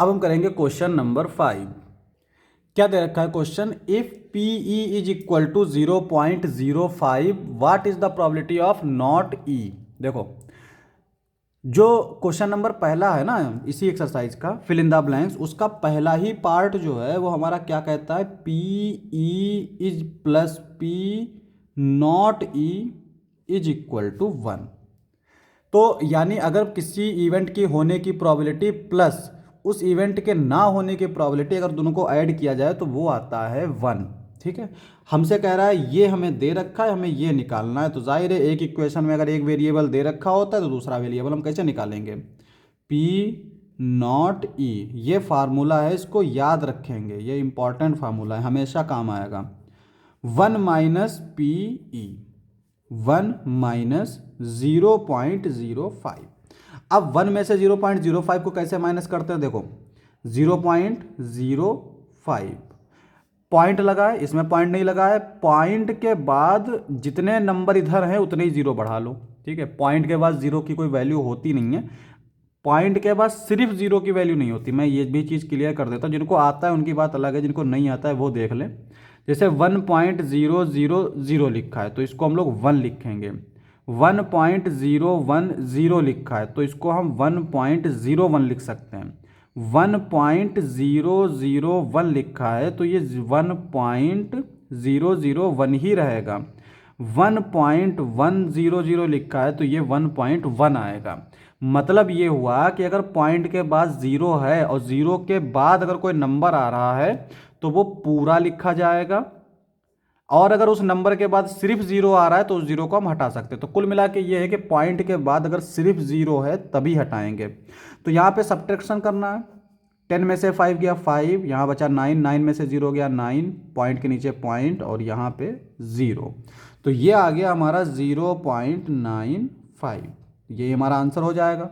अब हम करेंगे क्वेश्चन नंबर 5। क्या दे रखा है question, if P E is equal to 0.05 what is the probability of not E. देखो जो क्वेश्चन नंबर पहला है ना इसी एक्सरसाइज का फिल इन द ब्लैंक्स, उसका पहला ही पार्ट जो है वो हमारा क्या कहता है, P E is plus P not E is equal to 1। तो यानी अगर किसी इवेंट की होने की प्रोबेबिलिटी प्लस उस इवेंट के ना होने की प्रोबेबिलिटी अगर दोनों को ऐड किया जाए तो वो आता है 1। ठीक है, हमसे कह रहा है ये हमें दे रखा है, हमें ये निकालना है। तो जाहिर है एक इक्वेशन में अगर एक वेरिएबल दे रखा होता है तो दूसरा वेरिएबल हम कैसे निकालेंगे, पी नॉट ई। ये फार्मूला है, इसको याद रखेंगे, ये इंपॉर्टेंट फार्मूला है, हमेशा काम आएगा। 1 माइनस पी ई, 1 माइनस 0.05। अब 1 में से 0.05 को कैसे माइनस करते हैं, देखो 0.05 पॉइंट लगा है, इसमें पॉइंट नहीं लगा है। पॉइंट के बाद जितने नंबर इधर हैं उतने ही जीरो बढ़ा लो। ठीक है, पॉइंट के बाद जीरो की कोई वैल्यू होती नहीं है, पॉइंट के बाद सिर्फ जीरो की वैल्यू नहीं होती। मैं ये भी चीज़ क्लियर कर देता हूँ, जिनको आता है उनकी बात अलग है, जिनको नहीं आता है वो देख लें। जैसे 1.000 लिखा है तो इसको हम लोग 1 लिखेंगे। 1.010 लिखा है तो इसको हम 1.01 लिख सकते हैं। 1.001 लिखा है तो ये 1.001 ही रहेगा। 1.100 लिखा है तो ये 1.1 आएगा। मतलब ये हुआ कि अगर पॉइंट के बाद जीरो है और जीरो के बाद अगर कोई नंबर आ रहा है तो वो पूरा लिखा जाएगा, और अगर उस नंबर के बाद सिर्फ जीरो आ रहा है तो उस जीरो को हम हटा सकते हैं। तो कुल मिला के ये है कि पॉइंट के बाद अगर सिर्फ जीरो है तभी हटाएंगे। तो यहाँ पे सब्ट्रैक्शन करना है, 10 में से 5 गया 5, यहाँ बचा 9, 9 में से 0 गया 9, पॉइंट के नीचे पॉइंट और यहाँ पे 0। तो ये आ गया हमारा 0.95, ये हमारा आंसर हो जाएगा।